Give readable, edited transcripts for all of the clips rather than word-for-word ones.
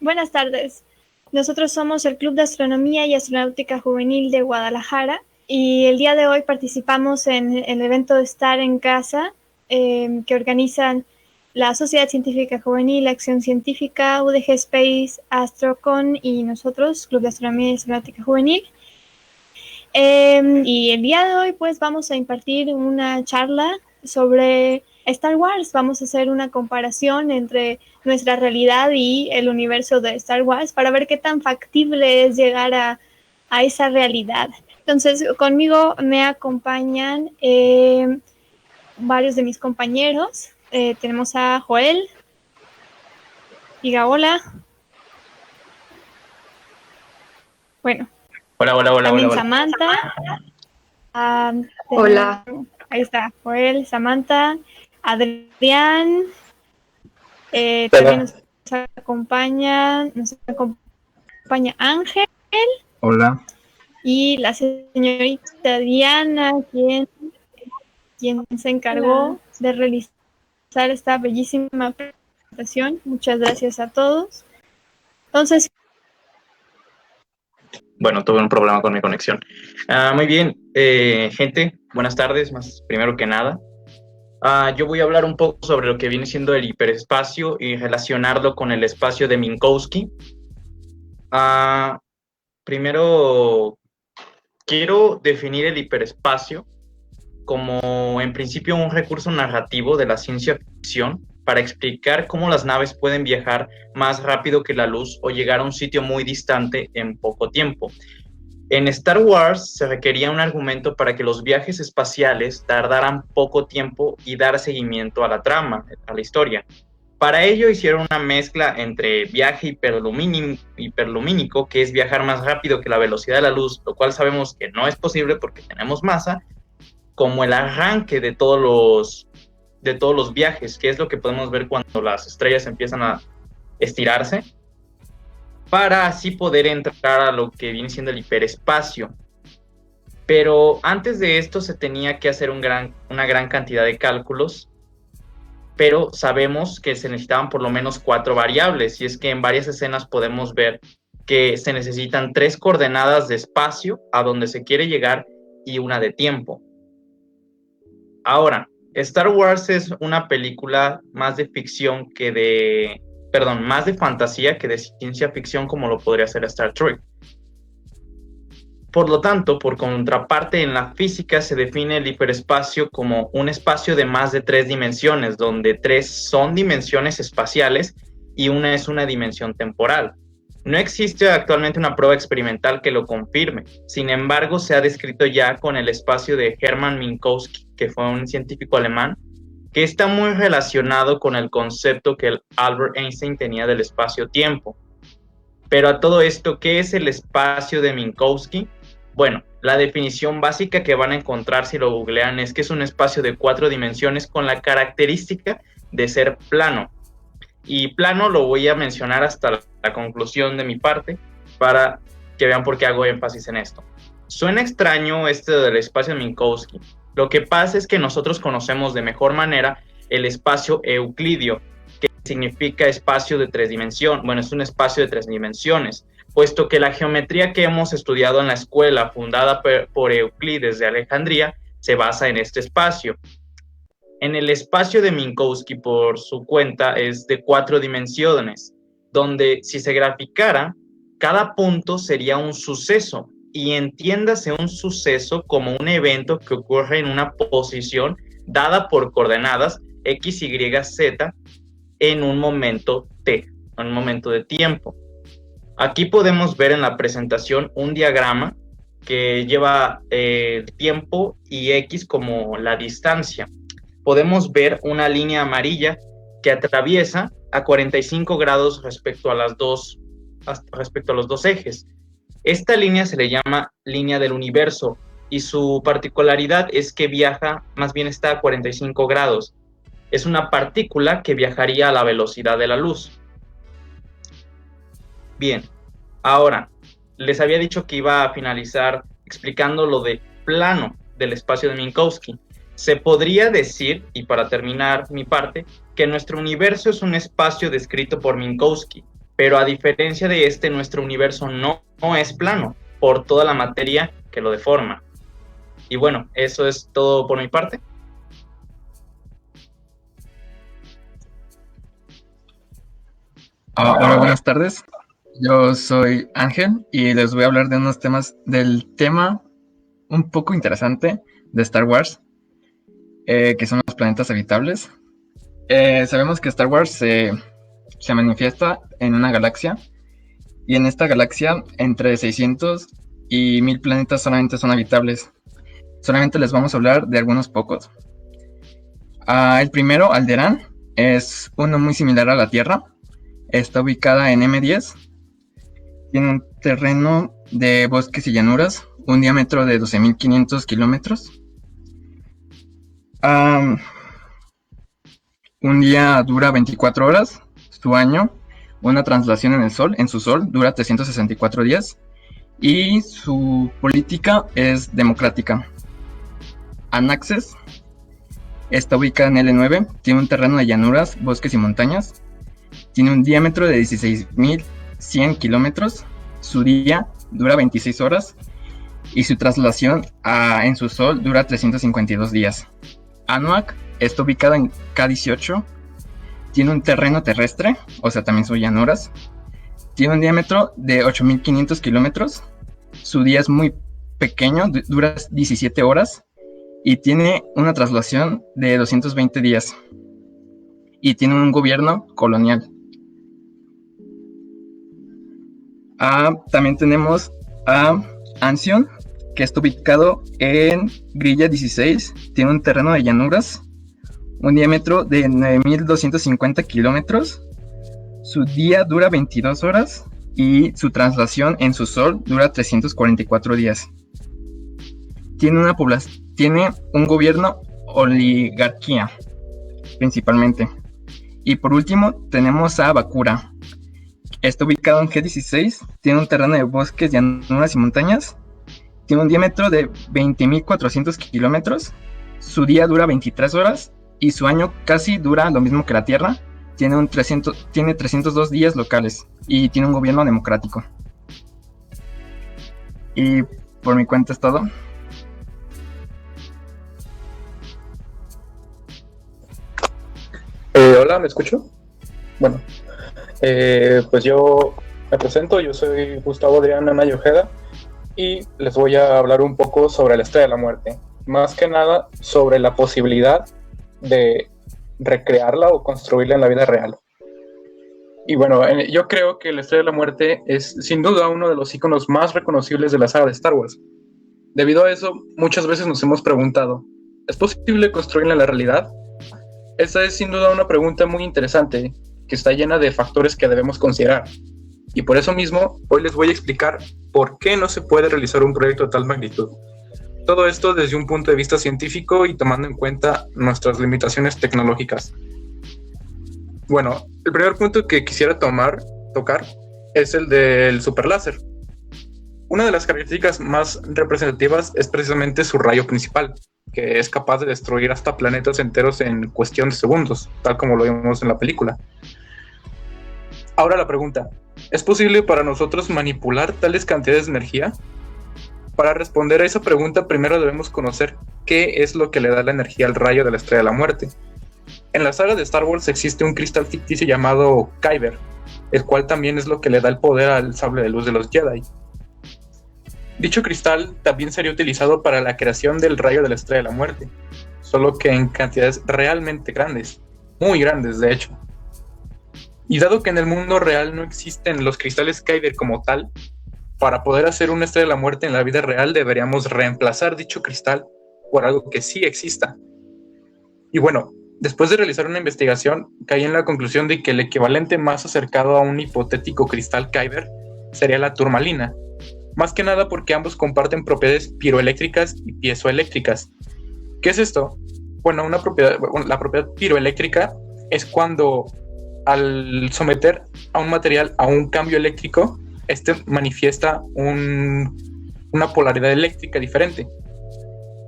Buenas tardes. Nosotros somos el Club de Astronomía y Astronáutica Juvenil de Guadalajara y el día de hoy participamos en el evento de Estar en Casa que organizan la Sociedad Científica Juvenil, Acción Científica, UDG Space, Astrocon y nosotros, Club de Astronomía y Astronáutica Juvenil. Y el día de hoy pues vamos a impartir una charla sobre Star Wars. Vamos a hacer una comparación entre nuestra realidad y el universo de Star Wars para ver qué tan factible es llegar a esa realidad. Entonces, conmigo me acompañan varios de mis compañeros. Tenemos a Joel. Diga hola. Bueno. Hola. También Samantha. Hola. Ahí está, Joel, Samantha, Adrián. También nos acompaña Ángel. Hola. Y la señorita Diana, quien se encargó de realizar esta bellísima presentación. Muchas gracias a todos. Entonces, bueno, tuve un problema con mi conexión. Muy bien, gente, buenas tardes, primero que nada. Yo voy a hablar un poco sobre lo que viene siendo el hiperespacio y relacionarlo con el espacio de Minkowski. Primero, quiero definir el hiperespacio como, en principio, un recurso narrativo de la ciencia ficción para explicar cómo las naves pueden viajar más rápido que la luz o llegar a un sitio muy distante en poco tiempo. En Star Wars se requería un argumento para que los viajes espaciales tardaran poco tiempo y dar seguimiento a la trama, a la historia. Para ello hicieron una mezcla entre viaje hiperlumínico, que es viajar más rápido que la velocidad de la luz, lo cual sabemos que no es posible porque tenemos masa, como el arranque de todos los viajes, que es lo que podemos ver cuando las estrellas empiezan a estirarse, para así poder entrar a lo que viene siendo el hiperespacio. Pero antes de esto se tenía que hacer una gran cantidad de cálculos, pero sabemos que se necesitaban por lo menos 4 variables, y es que en varias escenas podemos ver que se necesitan 3 coordenadas de espacio a donde se quiere llegar y una de tiempo. Ahora, Star Wars es una película más de ficción más de fantasía que de ciencia ficción, como lo podría ser Star Trek. Por lo tanto, por contraparte, en la física se define el hiperespacio como un espacio de más de 3 dimensiones, donde 3 son dimensiones espaciales y una es una dimensión temporal. No existe actualmente una prueba experimental que lo confirme. Sin embargo, se ha descrito ya con el espacio de Hermann Minkowski, que fue un científico alemán, que está muy relacionado con el concepto que Albert Einstein tenía del espacio-tiempo. Pero a todo esto, ¿qué es el espacio de Minkowski? Bueno, la definición básica que van a encontrar si lo googlean es que es un espacio de 4 dimensiones con la característica de ser plano. Y plano lo voy a mencionar hasta la conclusión de mi parte para que vean por qué hago énfasis en esto. Suena extraño esto del espacio de Minkowski. Lo que pasa es que nosotros conocemos de mejor manera el espacio euclidio, que significa espacio de 3 dimensiones. Bueno, es un espacio de 3 dimensiones, puesto que la geometría que hemos estudiado en la escuela, fundada por Euclides de Alejandría, se basa en este espacio. En el espacio de Minkowski, por su cuenta, es de 4 dimensiones, donde si se graficara, cada punto sería un suceso, y entiéndase un suceso como un evento que ocurre en una posición dada por coordenadas X, Y, Z en un momento T, en un momento de tiempo. Aquí podemos ver en la presentación un diagrama que lleva tiempo y X como la distancia. Podemos ver una línea amarilla que atraviesa a 45 grados respecto a los dos ejes. Esta línea se le llama línea del universo y su particularidad es que está a 45 grados. Es una partícula que viajaría a la velocidad de la luz. Bien, ahora, les había dicho que iba a finalizar explicando lo de plano del espacio de Minkowski. Se podría decir, y para terminar mi parte, que nuestro universo es un espacio descrito por Minkowski, pero a diferencia de este, nuestro universo no es plano por toda la materia que lo deforma. Y bueno, eso es todo por mi parte. Hola, buenas tardes. Yo soy Ángel y les voy a hablar de unos temas del tema un poco interesante de Star Wars, que son los planetas habitables. Sabemos que Star Wars se manifiesta en una galaxia, y en esta galaxia entre 600 y 1000 planetas solamente son habitables. Solamente les vamos a hablar de algunos pocos. El primero, Alderaan, es uno muy similar a la Tierra. Está ubicada en M10. Tiene un terreno de bosques y llanuras, un diámetro de 12.500 kilómetros. Un día dura 24 horas. Su año, una traslación en su sol, dura 364 días. Y su política es democrática. Anaxes está ubicada en L9. Tiene un terreno de llanuras, bosques y montañas. Tiene un diámetro de 16.100 kilómetros. Su día dura 26 horas. Y su traslación en su sol dura 352 días. Anuak está ubicado en K18. Tiene un terreno terrestre, o sea, también son llanuras. Tiene un diámetro de 8.500 kilómetros. Su día es muy pequeño, dura 17 horas. Y tiene una traslación de 220 días. Y tiene un gobierno colonial. También tenemos a Anción, que está ubicado en Grilla 16. Tiene un terreno de llanuras, un diámetro de 9.250 kilómetros. Su día dura 22 horas y su traslación en su sol dura 344 días. Tiene un gobierno oligarquía, principalmente. Y por último tenemos a Bakura. Está ubicado en G16, tiene un terreno de bosques, llanuras y montañas. Tiene un diámetro de 20.400 kilómetros. Su día dura 23 horas y su año casi dura lo mismo que la Tierra. Tiene 302 días locales y tiene un gobierno democrático. Y por mi cuenta es todo. Hola, ¿me escucho? Bueno, pues yo me presento, yo soy Gustavo Adrián Anaya Ojeda y les voy a hablar un poco sobre la Estrella de la Muerte. Más que nada sobre la posibilidad de recrearla o construirla en la vida real. Y bueno, yo creo que la Estrella de la Muerte es sin duda uno de los iconos más reconocibles de la saga de Star Wars. Debido a eso, muchas veces nos hemos preguntado, ¿es posible construirla en la realidad? Esa es sin duda una pregunta muy interesante, que está llena de factores que debemos considerar. Y por eso mismo, hoy les voy a explicar por qué no se puede realizar un proyecto de tal magnitud. Todo esto desde un punto de vista científico y tomando en cuenta nuestras limitaciones tecnológicas. Bueno, el primer punto que quisiera tocar es el del superláser. Una de las características más representativas es precisamente su rayo principal, que es capaz de destruir hasta planetas enteros en cuestión de segundos, tal como lo vimos en la película. Ahora la pregunta, ¿es posible para nosotros manipular tales cantidades de energía? Para responder a esa pregunta, primero debemos conocer qué es lo que le da la energía al rayo de la Estrella de la Muerte. En la saga de Star Wars existe un cristal ficticio llamado Kyber, el cual también es lo que le da el poder al sable de luz de los Jedi. Dicho cristal también sería utilizado para la creación del rayo de la Estrella de la Muerte, solo que en cantidades realmente grandes, muy grandes de hecho. Y dado que en el mundo real no existen los cristales Kyber como tal, para poder hacer una Estrella de la Muerte en la vida real deberíamos reemplazar dicho cristal por algo que sí exista. Y bueno, después de realizar una investigación, caí en la conclusión de que el equivalente más acercado a un hipotético cristal Kyber sería la turmalina, más que nada porque ambos comparten propiedades piroeléctricas y piezoeléctricas. ¿Qué es esto? Bueno, la propiedad piroeléctrica es cuando al someter a un material a un cambio eléctrico, este manifiesta una polaridad eléctrica diferente.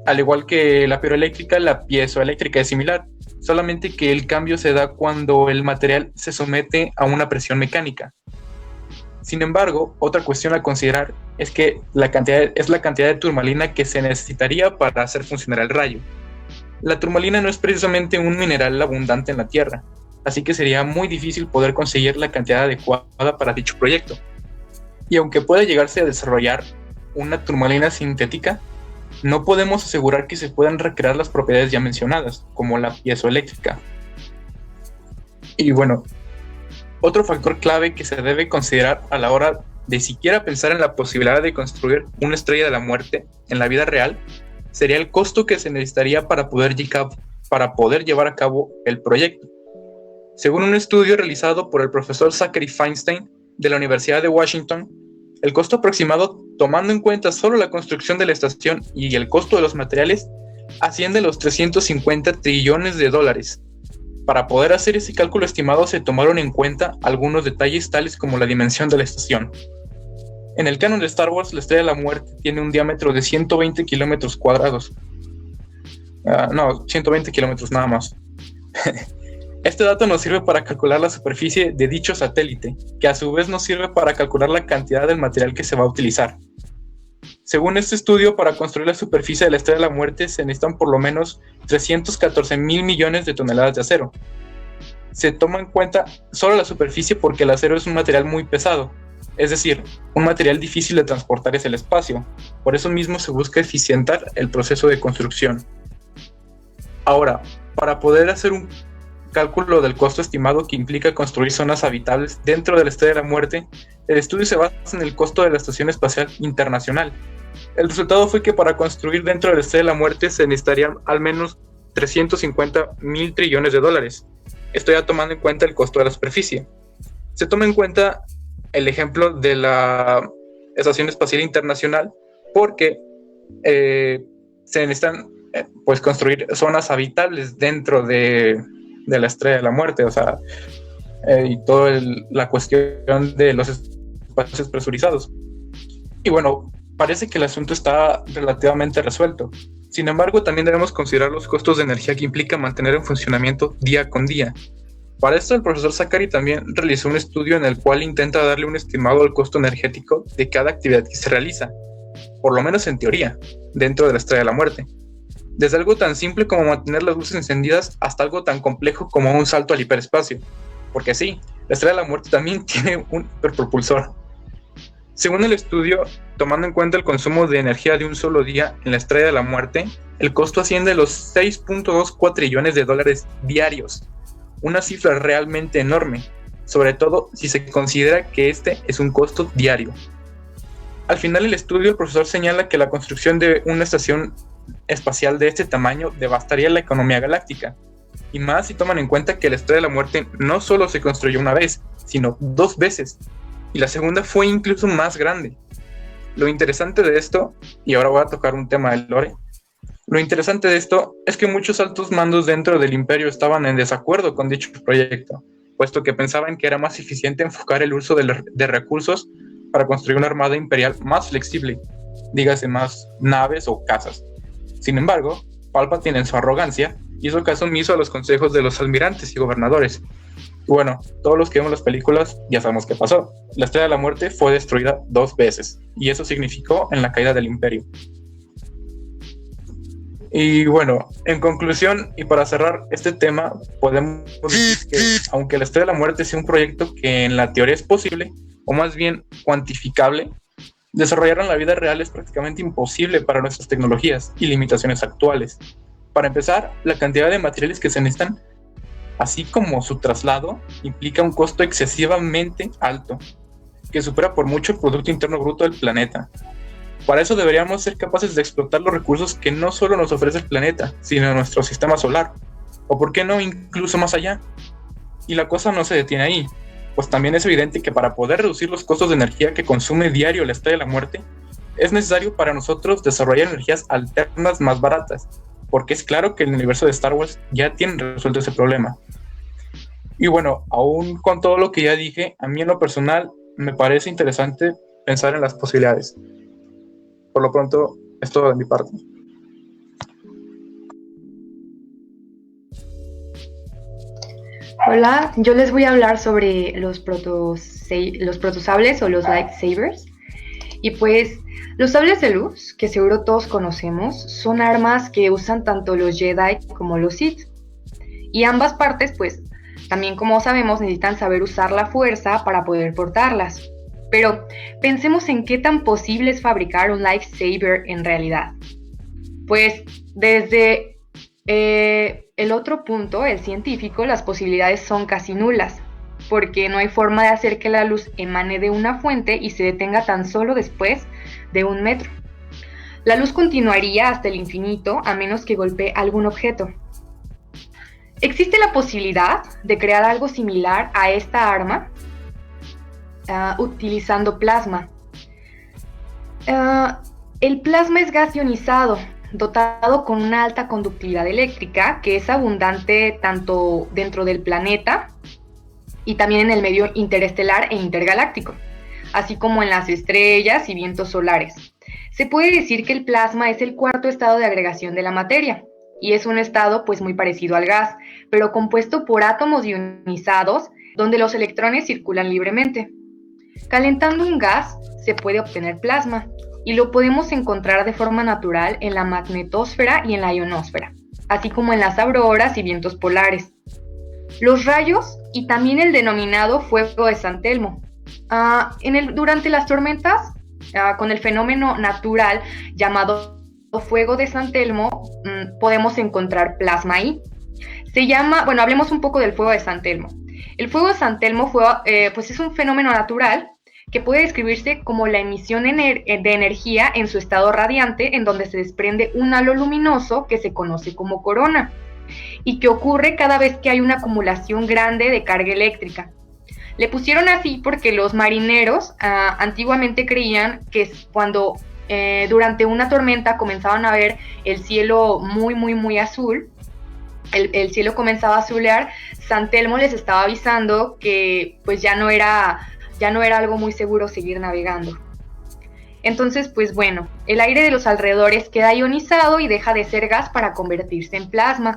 Al igual que la piroeléctrica, la piezoeléctrica es similar, solamente que el cambio se da cuando el material se somete a una presión mecánica. Sin embargo, otra cuestión a considerar es que la cantidad de turmalina que se necesitaría para hacer funcionar el rayo. La turmalina no es precisamente un mineral abundante en la Tierra, así que sería muy difícil poder conseguir la cantidad adecuada para dicho proyecto. Y aunque pueda llegarse a desarrollar una turmalina sintética, no podemos asegurar que se puedan recrear las propiedades ya mencionadas, como la piezoeléctrica. Y bueno, otro factor clave que se debe considerar a la hora de siquiera pensar en la posibilidad de construir una estrella de la muerte en la vida real sería el costo que se necesitaría para poder llevar a cabo el proyecto. Según un estudio realizado por el profesor Zachary Feinstein de la Universidad de Washington, el costo aproximado, tomando en cuenta solo la construcción de la estación y el costo de los materiales, asciende a los 350 trillones de dólares. Para poder hacer ese cálculo estimado se tomaron en cuenta algunos detalles tales como la dimensión de la estación. En el canon de Star Wars, la Estrella de la Muerte tiene un diámetro de 120 kilómetros cuadrados. 120 kilómetros nada más. Este dato nos sirve para calcular la superficie de dicho satélite, que a su vez nos sirve para calcular la cantidad del material que se va a utilizar. Según este estudio, para construir la superficie de la Estrella de la Muerte se necesitan por lo menos 314 mil millones de toneladas de acero. Se toma en cuenta solo la superficie porque el acero es un material muy pesado, es decir, un material difícil de transportar hacia el espacio. Por eso mismo se busca eficientar el proceso de construcción. Ahora, para poder hacer un cálculo del costo estimado que implica construir zonas habitables dentro de la Estrella de la Muerte, el estudio se basa en el costo de la Estación Espacial Internacional. El resultado fue que para construir dentro de la Estrella de la Muerte se necesitarían al menos 350 mil trillones de dólares. Esto ya tomando en cuenta el costo de la superficie. Se toma en cuenta el ejemplo de la Estación Espacial Internacional porque se necesitan construir zonas habitables dentro de la Estrella de la Muerte, y toda la cuestión de los espacios presurizados. Y bueno, parece que el asunto está relativamente resuelto. Sin embargo, también debemos considerar los costos de energía que implica mantener en funcionamiento día con día. Para esto, el profesor Zachary también realizó un estudio en el cual intenta darle un estimado al costo energético de cada actividad que se realiza, por lo menos en teoría, dentro de la Estrella de la Muerte. Desde algo tan simple como mantener las luces encendidas hasta algo tan complejo como un salto al hiperespacio. Porque sí, la Estrella de la Muerte también tiene un hiperpropulsor. Según el estudio, tomando en cuenta el consumo de energía de un solo día en la Estrella de la Muerte, el costo asciende a los 6.24 trillones de dólares diarios. Una cifra realmente enorme, sobre todo si se considera que este es un costo diario. Al final del estudio, el profesor señala que la construcción de una estación espacial de este tamaño devastaría la economía galáctica, y más si toman en cuenta que la Estrella de la Muerte no solo se construyó una vez, sino 2 veces, y la segunda fue incluso más grande. Lo interesante de esto, y ahora voy a tocar un tema del lore, lo interesante de esto es que muchos altos mandos dentro del Imperio estaban en desacuerdo con dicho proyecto, puesto que pensaban que era más eficiente enfocar el uso de recursos para construir una armada imperial más flexible, dígase más naves o casas. Sin embargo, Palpatine en su arrogancia hizo caso omiso a los consejos de los almirantes y gobernadores. Y bueno, todos los que vemos las películas ya sabemos qué pasó. La Estrella de la Muerte fue destruida 2 veces, y eso significó en la caída del Imperio. Y bueno, en conclusión, y para cerrar este tema, podemos decir que aunque la Estrella de la Muerte sea un proyecto que en la teoría es posible, o más bien cuantificable, desarrollar en la vida real es prácticamente imposible para nuestras tecnologías y limitaciones actuales. Para empezar, la cantidad de materiales que se necesitan, así como su traslado, implica un costo excesivamente alto, que supera por mucho el Producto Interno Bruto del planeta. Para eso deberíamos ser capaces de explotar los recursos que no solo nos ofrece el planeta, sino nuestro sistema solar, o por qué no incluso más allá. Y la cosa no se detiene ahí, pues también es evidente que para poder reducir los costos de energía que consume diario la Estrella de la Muerte, es necesario para nosotros desarrollar energías alternas más baratas, porque es claro que el universo de Star Wars ya tiene resuelto ese problema. Y bueno, aún con todo lo que ya dije, a mí en lo personal me parece interesante pensar en las posibilidades. Por lo pronto, es todo de mi parte. Hola, yo les voy a hablar sobre los protosables o los lightsabers. Y pues los sables de luz, que seguro todos conocemos, son armas que usan tanto los Jedi como los Sith. Y ambas partes, pues, también como sabemos, necesitan saber usar la fuerza para poder portarlas. Pero pensemos en qué tan posible es fabricar un lightsaber en realidad. Pues desde el otro punto, el científico, las posibilidades son casi nulas, porque no hay forma de hacer que la luz emane de una fuente y se detenga tan solo después de 1 metro. La luz continuaría hasta el infinito a menos que golpee algún objeto. ¿Existe la posibilidad de crear algo similar a esta arma utilizando plasma? El plasma es gas ionizado, dotado con una alta conductividad eléctrica que es abundante tanto dentro del planeta y también en el medio interestelar e intergaláctico, así como en las estrellas y vientos solares. Se puede decir que el plasma es el cuarto estado de agregación de la materia, y es un estado pues muy parecido al gas, pero compuesto por átomos ionizados donde los electrones circulan libremente. Calentando un gas se puede obtener plasma, y lo podemos encontrar de forma natural en la magnetosfera y en la ionosfera, así como en las auroras y vientos polares. Los rayos y también el denominado fuego de San Telmo. Durante las tormentas, con el fenómeno natural llamado fuego de San Telmo, podemos encontrar plasma ahí. Hablemos un poco del fuego de San Telmo. El fuego de San Telmo pues es un fenómeno natural que puede describirse como la emisión de energía en su estado radiante, en donde se desprende un halo luminoso que se conoce como corona, y que ocurre cada vez que hay una acumulación grande de carga eléctrica. Le pusieron así porque los marineros antiguamente creían que cuando durante una tormenta comenzaban a ver el cielo muy, muy, muy azul, el cielo comenzaba a azulear, San Telmo les estaba avisando que pues ya no era algo muy seguro seguir navegando. Entonces, pues bueno, el aire de los alrededores queda ionizado y deja de ser gas para convertirse en plasma,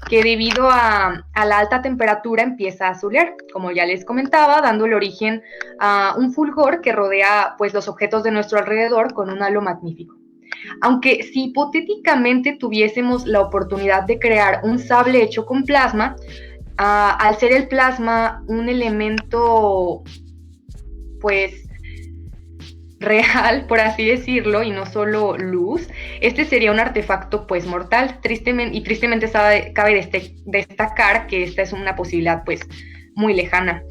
que debido a la alta temperatura empieza a azulear, como ya les comentaba, dándole origen a un fulgor que rodea pues los objetos de nuestro alrededor con un halo magnífico. Aunque si hipotéticamente tuviésemos la oportunidad de crear un sable hecho con plasma, al ser el plasma un elemento pues real, por así decirlo, y no solo luz, este sería un artefacto pues mortal. Tristemente cabe destacar que esta es una posibilidad pues muy lejana.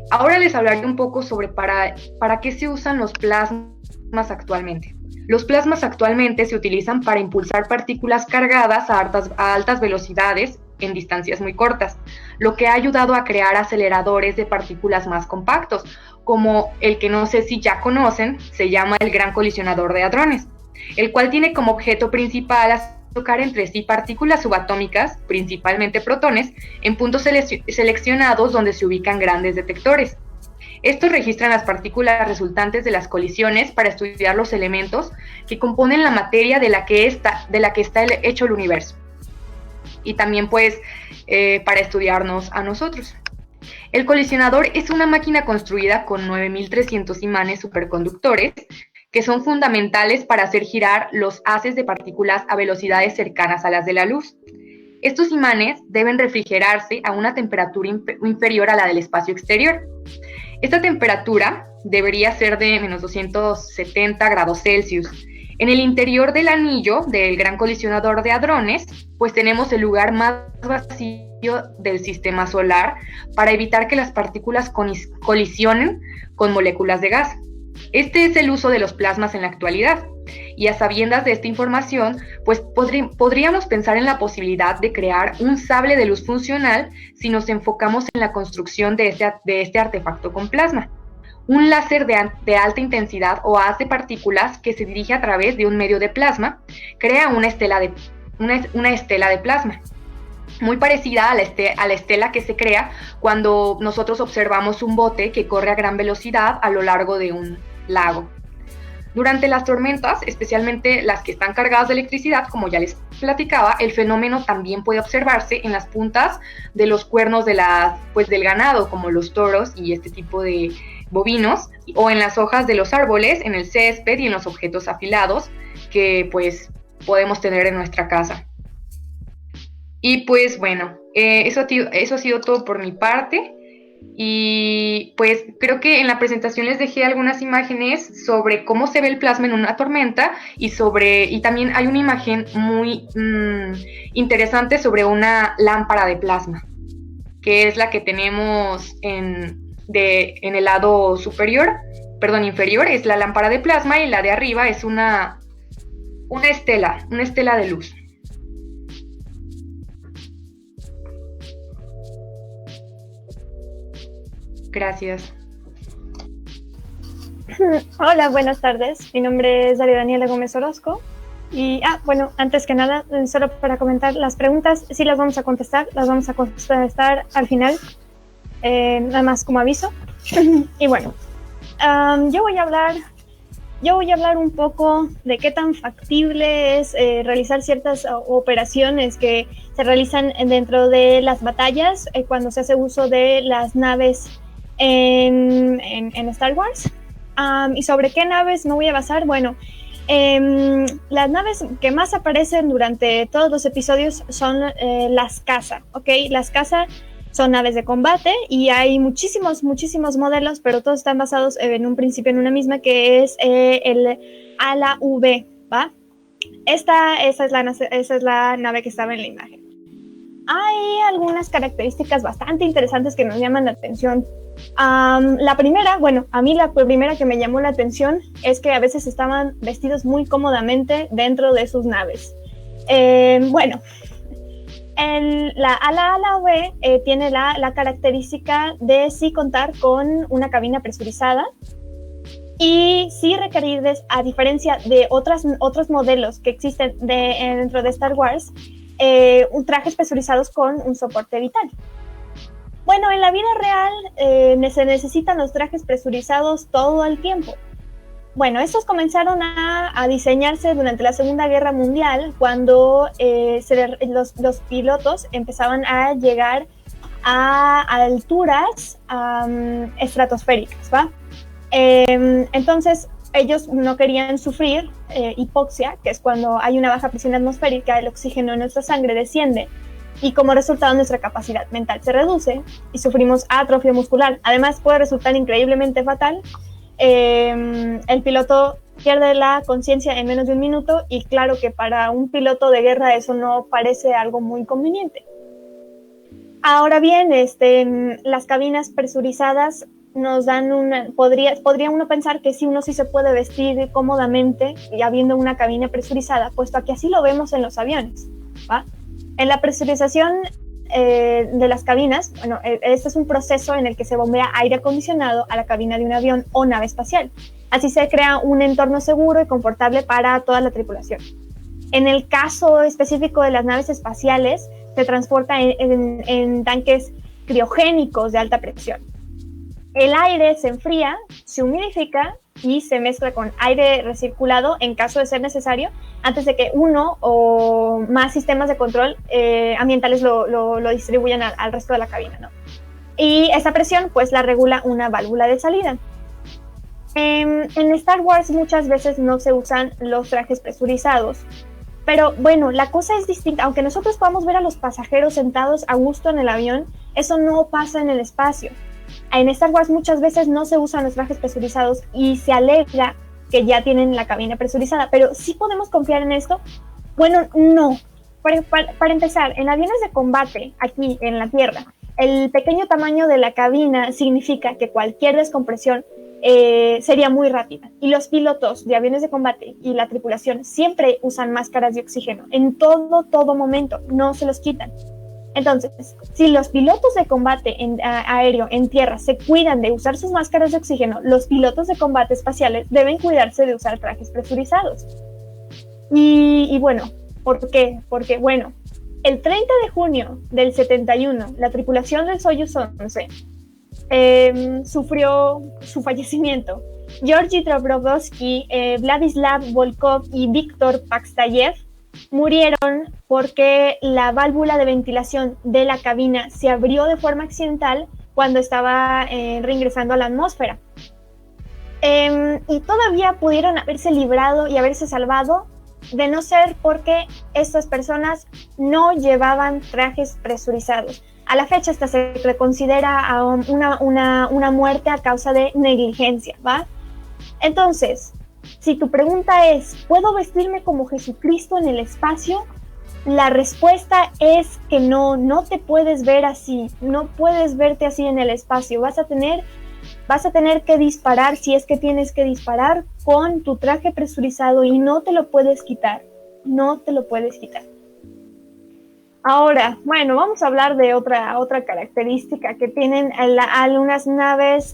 Ahora les hablaré un poco sobre para qué se usan los plasmas actualmente. Los plasmas actualmente se utilizan para impulsar partículas cargadas a altas velocidades en distancias muy cortas, lo que ha ayudado a crear aceleradores de partículas más compactos, como el que no sé si ya conocen, se llama el Gran Colisionador de Hadrones, el cual tiene como objeto principal tocar entre sí partículas subatómicas, principalmente protones, en puntos seleccionados donde se ubican grandes detectores. Estos registran las partículas resultantes de las colisiones para estudiar los elementos que componen la materia de la que está hecho el universo. Y también pues para estudiarnos a nosotros. El colisionador es una máquina construida con 9.300 imanes superconductores que son fundamentales para hacer girar los haces de partículas a velocidades cercanas a las de la luz. Estos imanes deben refrigerarse a una temperatura inferior a la del espacio exterior. Esta temperatura debería ser de menos 270 grados Celsius. En el interior del anillo del Gran Colisionador de Hadrones, pues tenemos el lugar más vacío del sistema solar para evitar que las partículas colisionen con moléculas de gas. Este es el uso de los plasmas en la actualidad. Y a sabiendas de esta información, pues podríamos pensar en la posibilidad de crear un sable de luz funcional si nos enfocamos en la construcción de este artefacto con plasma. Un láser de alta intensidad o haz de partículas que se dirige a través de un medio de plasma crea una estela de plasma, muy parecida a la estela que se crea cuando nosotros observamos un bote que corre a gran velocidad a lo largo de un lago. Durante las tormentas, especialmente las que están cargadas de electricidad, como ya les platicaba, el fenómeno también puede observarse en las puntas de los cuernos de del ganado, como los toros y este tipo de bovinos, o en las hojas de los árboles, en el césped y en los objetos afilados que pues podemos tener en nuestra casa. Y pues bueno, eso ha sido todo por mi parte. Y pues creo que en la presentación les dejé algunas imágenes sobre cómo se ve el plasma en una tormenta y también hay una imagen muy interesante sobre una lámpara de plasma, que es la que tenemos en el lado inferior es la lámpara de plasma, y la de arriba es una estela de luz. Gracias. Hola, buenas tardes. Mi nombre es Daria Daniela Gómez Orozco. Y, bueno, antes que nada, solo para comentar las preguntas, sí las vamos a contestar al final, nada más como aviso. Y bueno, yo voy a hablar un poco de qué tan factible es realizar ciertas operaciones que se realizan dentro de las batallas cuando se hace uso de las naves en Star Wars. ¿Y sobre qué naves me voy a basar? Bueno, las naves que más aparecen durante todos los episodios son las caza, ¿ok? Las caza son naves de combate y hay muchísimos modelos, pero todos están basados en un principio en una misma, que es el Ala-V, ¿va? Esa es la nave que estaba en la imagen. Hay algunas características bastante interesantes que nos llaman la atención. La primera que me llamó la atención es que a veces estaban vestidos muy cómodamente dentro de sus naves. La Ala-V tiene la característica de sí contar con una cabina presurizada y sí requerir, a diferencia de otros modelos que existen dentro de Star Wars, trajes presurizados con un soporte vital. Bueno, en la vida real se necesitan los trajes presurizados todo el tiempo. Bueno, estos comenzaron a diseñarse durante la Segunda Guerra Mundial, cuando los pilotos empezaban a llegar a alturas estratosféricas, ¿va? Entonces, ellos no querían sufrir hipoxia, que es cuando hay una baja presión atmosférica, el oxígeno en nuestra sangre desciende, y como resultado nuestra capacidad mental se reduce y sufrimos atrofia muscular. Además, puede resultar increíblemente fatal. El piloto pierde la conciencia en menos de un minuto, y claro que para un piloto de guerra eso no parece algo muy conveniente. Ahora bien, las cabinas presurizadas nos dan podría uno pensar que sí, uno sí se puede vestir cómodamente y habiendo una cabina presurizada, puesto a que así lo vemos en los aviones, ¿va? En la presurización de las cabinas, bueno, este es un proceso en el que se bombea aire acondicionado a la cabina de un avión o nave espacial. Así se crea un entorno seguro y confortable para toda la tripulación. En el caso específico de las naves espaciales, se transporta en tanques criogénicos de alta presión. El aire se enfría, se humidifica y se mezcla con aire recirculado en caso de ser necesario, antes de que uno o más sistemas de control ambientales lo distribuyan al resto de la cabina, ¿no? Y esa presión pues la regula una válvula de salida. En Star Wars muchas veces no se usan los trajes presurizados, pero bueno, la cosa es distinta. Aunque nosotros podamos ver a los pasajeros sentados a gusto en el avión, eso no pasa en el espacio. En Star Wars muchas veces no se usan los trajes presurizados y se alega que ya tienen la cabina presurizada, pero ¿sí podemos confiar en esto? Bueno, no. Para empezar, en aviones de combate aquí en la Tierra, el pequeño tamaño de la cabina significa que cualquier descompresión sería muy rápida, y los pilotos de aviones de combate y la tripulación siempre usan máscaras de oxígeno en todo momento, no se los quitan. Entonces, si los pilotos de combate aéreo en tierra se cuidan de usar sus máscaras de oxígeno, los pilotos de combate espaciales deben cuidarse de usar trajes presurizados. Y bueno, ¿por qué? Porque, bueno, el 30 de junio del 71, la tripulación del Soyuz 11 sufrió su fallecimiento. Georgy Dobrovolsky, Vladislav Volkov y Víctor Pakstayev murieron porque la válvula de ventilación de la cabina se abrió de forma accidental cuando estaba reingresando a la atmósfera. Y todavía pudieron haberse librado y haberse salvado de no ser porque estas personas no llevaban trajes presurizados. A la fecha hasta se le considera una muerte a causa de negligencia, ¿va? Entonces, si tu pregunta es, ¿puedo vestirme como Jesucristo en el espacio? La respuesta es que no te puedes ver así, no puedes verte así en el espacio. Vas a tener que disparar, si es que tienes que disparar, con tu traje presurizado y no te lo puedes quitar, no te lo puedes quitar. Ahora, bueno, vamos a hablar de otra característica que tienen algunas naves,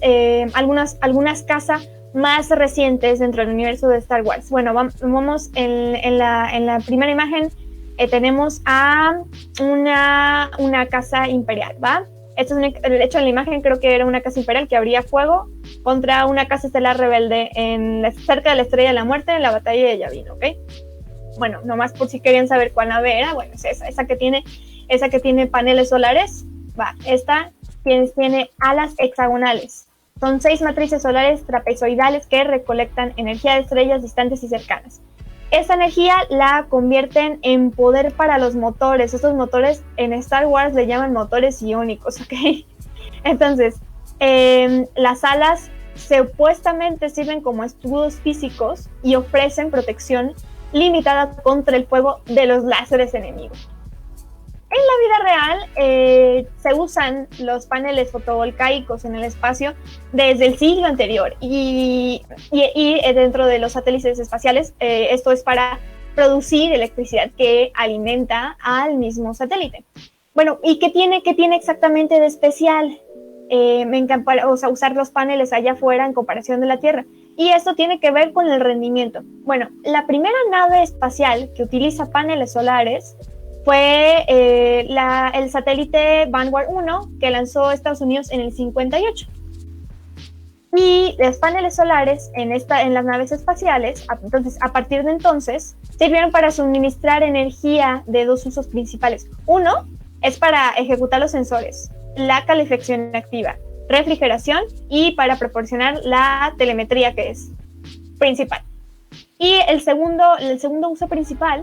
algunas casas más recientes dentro del universo de Star Wars. Bueno, vamos en la primera imagen, tenemos a una casa imperial, ¿va? De hecho, en la imagen creo que era una casa imperial que abría fuego contra una casa estelar rebelde cerca de la Estrella de la Muerte en la batalla de Yavin, ¿ok? Bueno, nomás por si querían saber cuál nave era, bueno, es esa que tiene paneles solares, va, esta tiene alas hexagonales. Son 6 matrices solares trapezoidales que recolectan energía de estrellas distantes y cercanas. Esa energía la convierten en poder para los motores. Estos motores en Star Wars le llaman motores iónicos, ¿ok? Entonces, las alas supuestamente sirven como escudos físicos y ofrecen protección limitada contra el fuego de los láseres enemigos. En la vida real se usan los paneles fotovoltaicos en el espacio desde el siglo anterior y dentro de los satélites espaciales esto es para producir electricidad que alimenta al mismo satélite. Bueno, ¿y qué tiene exactamente de especial? Me encanta, usar los paneles allá afuera en comparación de la Tierra. Y esto tiene que ver con el rendimiento. Bueno, la primera nave espacial que utiliza paneles solares fue el satélite Vanguard 1 que lanzó Estados Unidos en el 58. Y los paneles solares en las naves espaciales, entonces, a partir de entonces, sirvieron para suministrar energía de 2 usos principales. Uno es para ejecutar los sensores, la calefacción activa, refrigeración y para proporcionar la telemetría que es principal. Y el segundo uso principal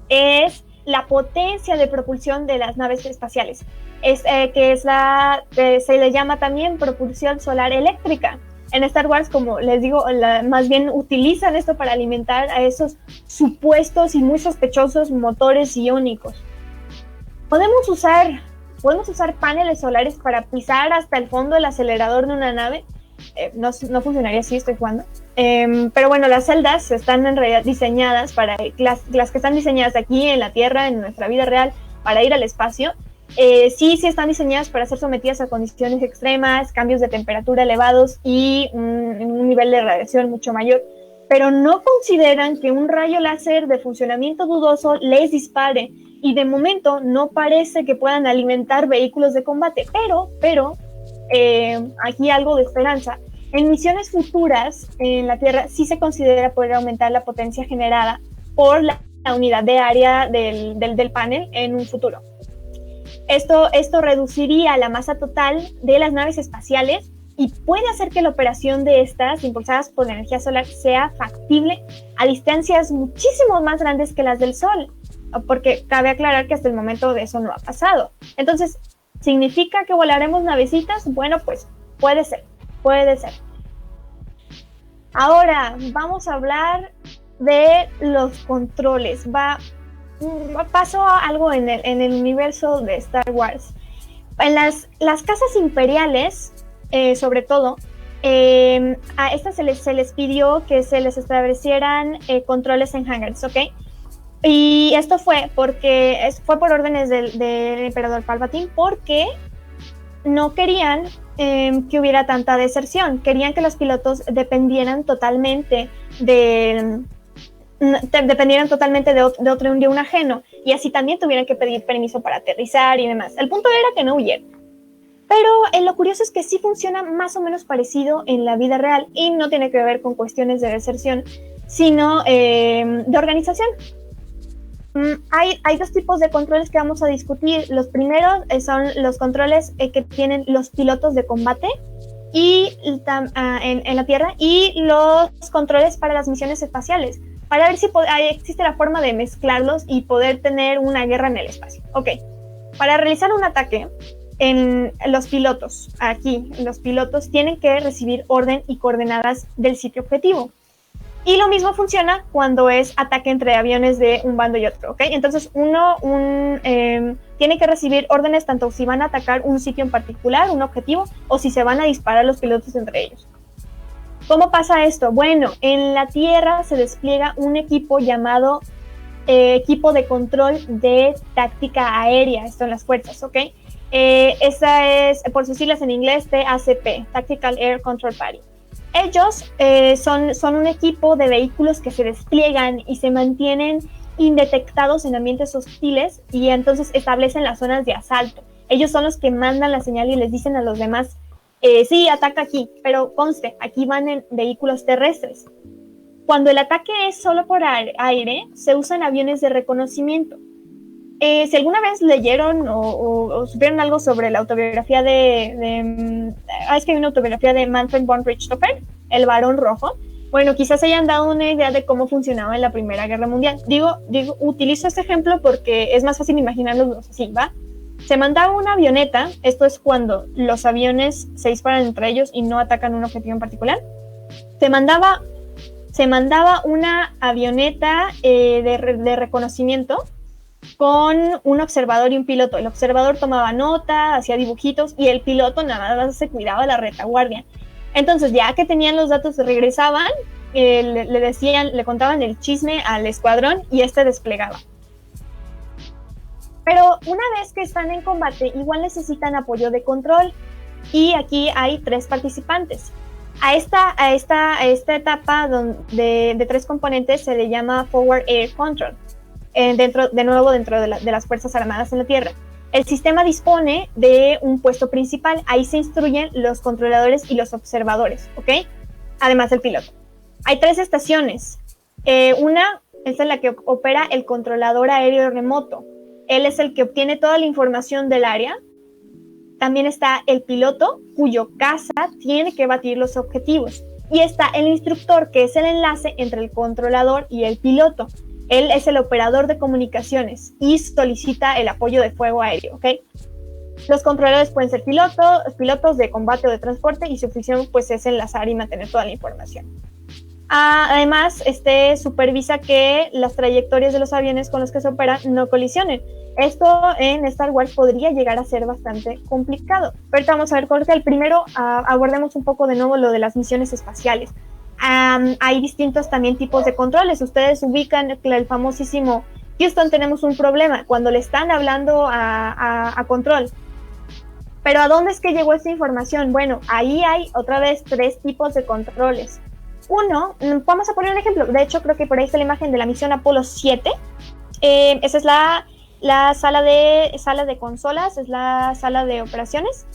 es la potencia de propulsión de las naves espaciales, se le llama también propulsión solar eléctrica. En Star Wars, como les digo, más bien utilizan esto para alimentar a esos supuestos y muy sospechosos motores iónicos. Podemos usar paneles solares para pisar hasta el fondo del acelerador de una nave. No funcionaría así, estoy jugando. Pero bueno, las celdas están en realidad diseñadas para las que están diseñadas aquí en la Tierra, en nuestra vida real, para ir al espacio. Sí están diseñadas para ser sometidas a condiciones extremas, cambios de temperatura elevados y un nivel de radiación mucho mayor. Pero no consideran que un rayo láser de funcionamiento dudoso les dispare. Y de momento no parece que puedan alimentar vehículos de combate. Pero aquí algo de esperanza. En misiones futuras en la Tierra sí se considera poder aumentar la potencia generada por la unidad de área del panel en un futuro. Esto reduciría la masa total de las naves espaciales y puede hacer que la operación de estas, impulsadas por la energía solar, sea factible a distancias muchísimo más grandes que las del Sol, porque cabe aclarar que hasta el momento de eso no ha pasado. Entonces, ¿significa que volaremos navecitas? Bueno, pues puede ser. Ahora vamos a hablar de los controles. Pasó algo en el universo de Star Wars. En las casas imperiales, sobre todo, a estas se les pidió que se les establecieran controles en hangars, ¿ok? Y esto fue por órdenes del emperador Palpatine, porque no querían que hubiera tanta deserción. Querían que los pilotos dependieran totalmente de un ajeno, y así también tuvieran que pedir permiso para aterrizar y demás. El punto era que no huyeran. Pero lo curioso es que sí funciona más o menos parecido en la vida real, y no tiene que ver con cuestiones de deserción, sino de organización. Hay dos tipos de controles que vamos a discutir. Los primeros son los controles que tienen los pilotos de combate y en la Tierra, y los controles para las misiones espaciales, para ver si existe la forma de mezclarlos y poder tener una guerra en el espacio. Ok, para realizar un ataque, los pilotos tienen que recibir orden y coordenadas del sitio objetivo. Y lo mismo funciona cuando es ataque entre aviones de un bando y otro, ¿ok? Entonces tiene que recibir órdenes tanto si van a atacar un sitio en particular, un objetivo, o si se van a disparar los pilotos entre ellos. ¿Cómo pasa esto? Bueno, en la Tierra se despliega un equipo llamado equipo de control de táctica aérea, esto en las fuerzas, ¿ok? Esa es, por sus siglas en inglés, TACP, Tactical Air Control Party. Ellos son un equipo de vehículos que se despliegan y se mantienen indetectados en ambientes hostiles, y entonces establecen las zonas de asalto. Ellos son los que mandan la señal y les dicen a los demás, sí, ataca aquí, pero conste, aquí van en vehículos terrestres. Cuando el ataque es solo por aire, se usan aviones de reconocimiento. Si alguna vez leyeron o supieron algo sobre la autobiografía es que hay una autobiografía de Manfred von Richthofen, el Barón Rojo. Bueno, quizás hayan dado una idea de cómo funcionaba en la Primera Guerra Mundial. Utilizo este ejemplo porque es más fácil imaginarlo así, ¿va? Se mandaba una avioneta, esto es cuando los aviones se disparan entre ellos y no atacan un objetivo en particular. Se mandaba una avioneta de reconocimiento con un observador y un piloto. El observador tomaba nota, hacía dibujitos, y el piloto nada más se cuidaba de la retaguardia. Entonces, ya que tenían los datos, regresaban, le contaban el chisme al escuadrón y desplegaba. Pero una vez que están en combate, igual necesitan apoyo de control, y aquí hay 3 participantes. A esta etapa de 3 componentes se le llama Forward Air Control, dentro de las Fuerzas Armadas en la Tierra. El sistema dispone de un puesto principal. Ahí se instruyen los controladores y los observadores, ¿ok? Además del piloto. Hay 3 estaciones. Una es la que opera el controlador aéreo remoto. Él es el que obtiene toda la información del área. También está el piloto, cuyo caza tiene que batir los objetivos. Y está el instructor, que es el enlace entre el controlador y el piloto. Él es el operador de comunicaciones y solicita el apoyo de fuego aéreo, ¿ok? Los controladores pueden ser pilotos de combate o de transporte, y su función pues es enlazar y mantener toda la información. Además, supervisa que las trayectorias de los aviones con los que se operan no colisionen. Esto en Star Wars podría llegar a ser bastante complicado. Pero vamos a ver, Jorge, primero abordemos un poco de nuevo lo de las misiones espaciales. Hay distintos también tipos de controles. Ustedes ubican el famosísimo Houston, tenemos un problema, cuando le están hablando a control. Pero ¿a dónde es que llegó esta información? Bueno, ahí hay otra vez 3 tipos de controles. Uno, vamos a poner un ejemplo. De hecho, creo que por ahí está la imagen de la misión Apolo 7. Esa es la sala de consolas, es la sala de operaciones.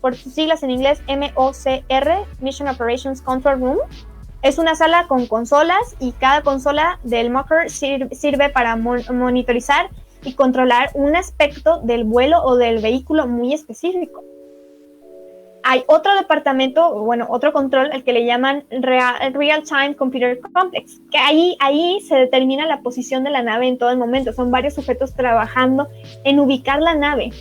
Por sus siglas en inglés, MOCR, Mission Operations Control Room. Es una sala con consolas, y cada consola del MOCR sirve para monitorizar y controlar un aspecto del vuelo o del vehículo muy específico. Hay otro departamento, otro control, al que le llaman Real Time Computer Complex, que ahí se determina la posición de la nave en todo el momento. Son varios sujetos trabajando en ubicar la nave.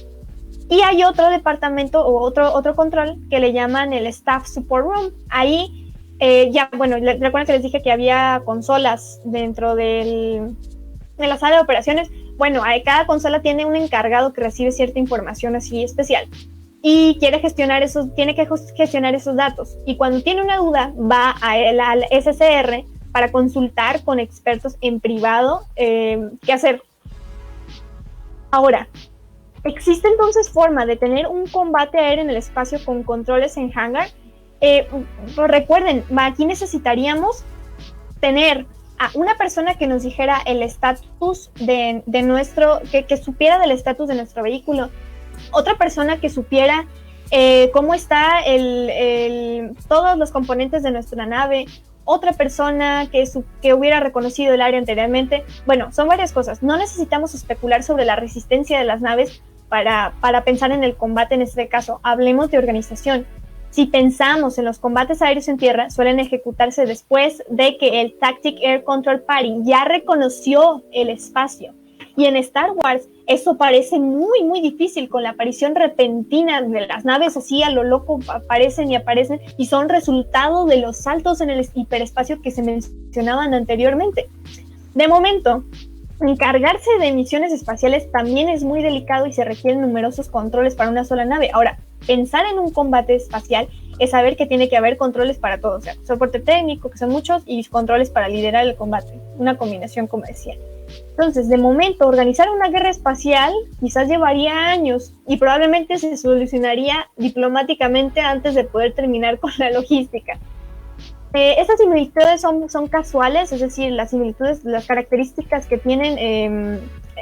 Y hay otro departamento o otro control que le llaman el Staff Support Room. Ahí recuerden que les dije que había consolas dentro de la sala de operaciones. Bueno, cada consola tiene un encargado que recibe cierta información así especial y tiene que gestionar esos datos. Y cuando tiene una duda, va al SCR para consultar con expertos en privado qué hacer. Ahora, ¿existe entonces forma de tener un combate aéreo en el espacio con controles en hangar? Recuerden, aquí necesitaríamos tener a una persona que nos dijera el estatus de nuestro, que supiera del estatus de nuestro vehículo, otra persona que supiera cómo está todos los componentes de nuestra nave, otra persona que hubiera reconocido el área anteriormente. Bueno, son varias cosas. No necesitamos especular sobre la resistencia de las naves para pensar en el combate en este caso. Hablemos de organización. Si pensamos en los combates aéreos en tierra, suelen ejecutarse después de que el Tactic Air Control Party ya reconoció el espacio. Y en Star Wars eso parece muy, muy difícil, con la aparición repentina de las naves así a lo loco, aparecen y son resultado de los saltos en el hiperespacio que se mencionaban anteriormente. De momento, encargarse de misiones espaciales también es muy delicado y se requieren numerosos controles para una sola nave. Ahora, pensar en un combate espacial es saber que tiene que haber controles para todo, o sea, soporte técnico, que son muchos, y controles para liderar el combate, una combinación, como decía. Entonces, de momento, organizar una guerra espacial quizás llevaría años y probablemente se solucionaría diplomáticamente antes de poder terminar con la logística. Estas similitudes son casuales, es decir, las similitudes, las características que tienen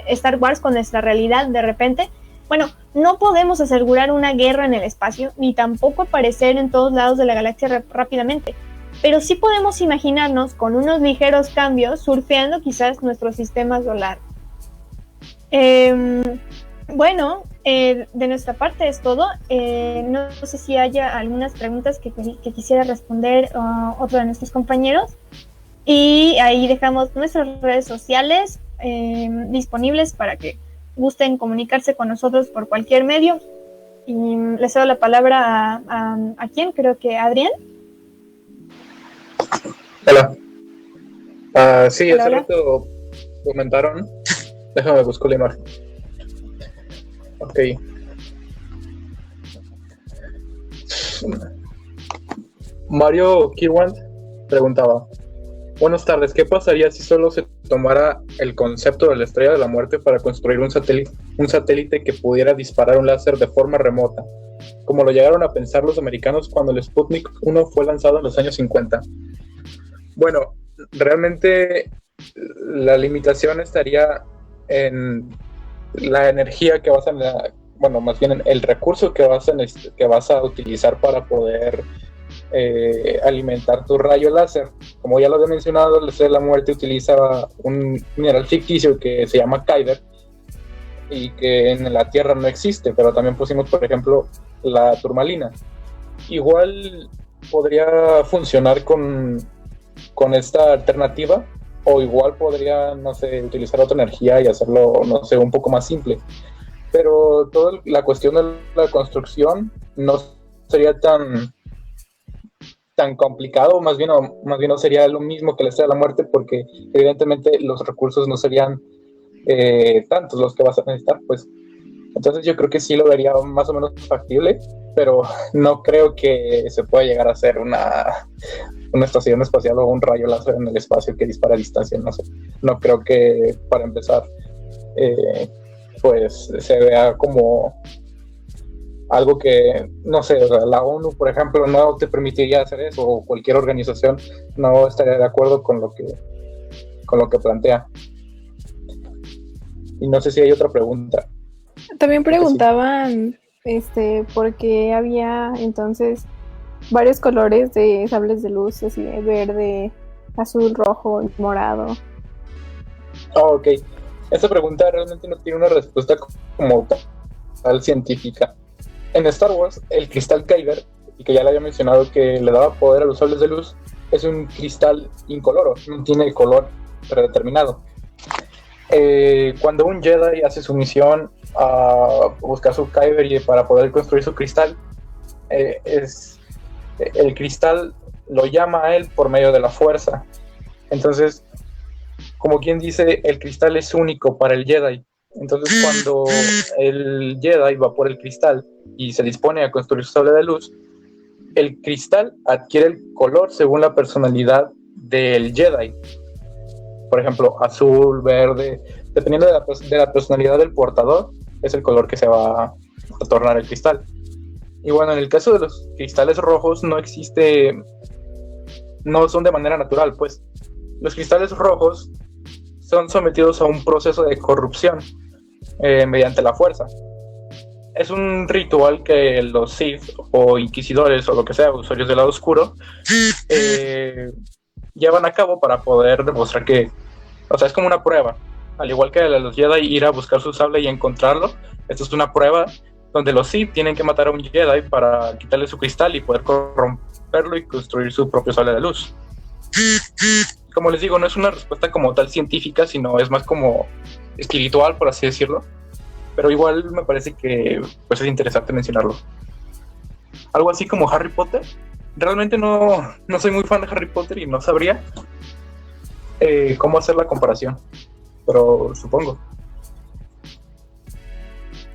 Star Wars con nuestra realidad de repente. Bueno, no podemos asegurar una guerra en el espacio, ni tampoco aparecer en todos lados de la galaxia rápidamente, pero sí podemos imaginarnos con unos ligeros cambios surfeando quizás nuestro sistema solar. Bueno, de nuestra parte es todo. No sé si haya algunas preguntas que quisiera responder otro de nuestros compañeros. Y ahí dejamos nuestras redes sociales disponibles para que gusten comunicarse con nosotros por cualquier medio. Y les cedo la palabra a quién, creo que a Adrián. Hola. Sí, Hola, hace hola. rato comentaron. Déjame buscar la imagen. Ok. Mario Kirwan preguntaba: buenas tardes, ¿qué pasaría si solo se tomara el concepto de la estrella de la muerte para construir un satélite que pudiera disparar un láser de forma remota, como lo llegaron a pensar los americanos cuando el Sputnik 1 fue lanzado en los años 50? Bueno, realmente la limitación estaría en la energía que vas a, bueno, más bien en el recurso que vas a utilizar para poder alimentar tu rayo láser. Como ya lo había mencionado, la estrella de la muerte utiliza un mineral ficticio que se llama Kyber y que en la Tierra no existe, pero también pusimos, por ejemplo, la turmalina. Igual podría funcionar con esta alternativa, o igual podría, no sé, utilizar otra energía y hacerlo, no sé, un poco más simple. Pero toda la cuestión de la construcción no sería tan complicado, más bien no sería lo mismo que la estrella de la muerte, porque evidentemente los recursos no serían tantos los que vas a necesitar, pues. Entonces yo creo que sí lo vería más o menos factible, pero no creo que se pueda llegar a hacer una estación espacial o un rayo láser en el espacio que dispara a distancia, no sé. No creo que, para empezar, pues se vea como algo que, no sé, o sea, la ONU, por ejemplo, no te permitiría hacer eso, o cualquier organización no estaría de acuerdo con lo que plantea. Y no sé si hay otra pregunta. También preguntaban por qué había entonces varios colores de sables de luz, así de verde, azul, rojo y morado. Oh, ok. Esa pregunta realmente no tiene una respuesta como tal científica. En Star Wars, el cristal Kyber, y que ya le había mencionado que le daba poder a los sables de luz, es un cristal incoloro, no tiene el color predeterminado. Cuando un Jedi hace su misión a buscar su Kyber y para poder construir su cristal, el cristal lo llama a él por medio de la fuerza. Entonces, como quien dice, el cristal es único para el Jedi. Entonces, cuando el Jedi va por el cristal y se dispone a construir su sable de luz, el cristal adquiere el color según la personalidad del Jedi. Por ejemplo, azul, verde, dependiendo de la personalidad del portador, es el color que se va a tornar el cristal. Y bueno, en el caso de los cristales rojos no son de manera natural, pues. Los cristales rojos son sometidos a un proceso de corrupción mediante la fuerza. Es un ritual que los Sith o inquisidores o lo que sea, usuarios del lado oscuro, llevan a cabo para poder demostrar que, o sea, es como una prueba. Al igual que los Jedi ir a buscar su sable y encontrarlo, esto es una prueba donde los Sith tienen que matar a un Jedi para quitarle su cristal y poder corromperlo y construir su propio sable de luz. Como les digo, no es una respuesta como tal científica, sino es más como espiritual, por así decirlo. Pero igual me parece que pues, es interesante mencionarlo. Algo así como Harry Potter. Realmente no soy muy fan de Harry Potter y no sabría cómo hacer la comparación, pero supongo.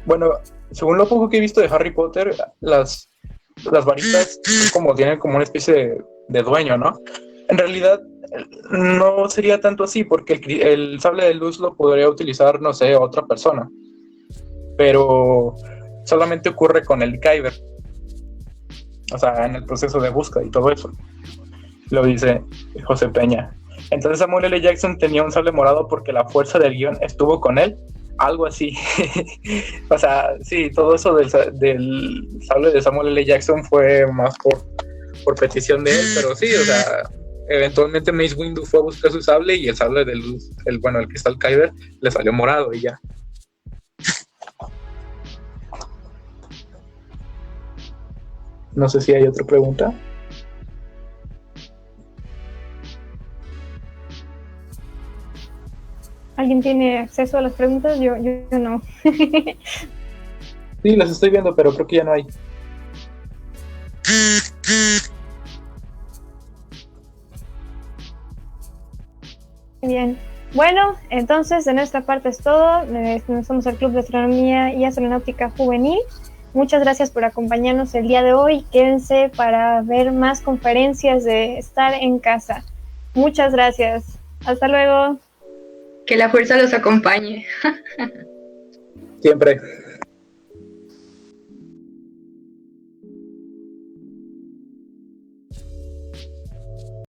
Bueno, según lo poco que he visto de Harry Potter, las varitas como tienen como una especie de dueño, ¿no? En realidad no sería tanto así, porque el sable de luz lo podría utilizar, no sé, otra persona. Pero solamente ocurre con el Kyber. O sea, en el proceso de búsqueda y todo eso. Lo dice José Peña. Entonces Samuel L. Jackson tenía un sable morado porque la fuerza del guión estuvo con él. Algo así. O sea, sí, todo eso del sable de Samuel L. Jackson fue más por petición de él, pero sí, o sea, eventualmente Mace Windu fue a buscar su sable y el sable de luz, el cristal Kyber, le salió morado y ya. No sé si hay otra pregunta. ¿Alguien tiene acceso a las preguntas? Yo no. Sí, las estoy viendo, pero creo que ya no hay. Bien. Bueno, entonces de nuestra parte es todo. Somos el Club de Astronomía y Astronáutica Juvenil. Muchas gracias por acompañarnos el día de hoy. Quédense para ver más conferencias de estar en casa. Muchas gracias. Hasta luego. Que la fuerza los acompañe. Siempre.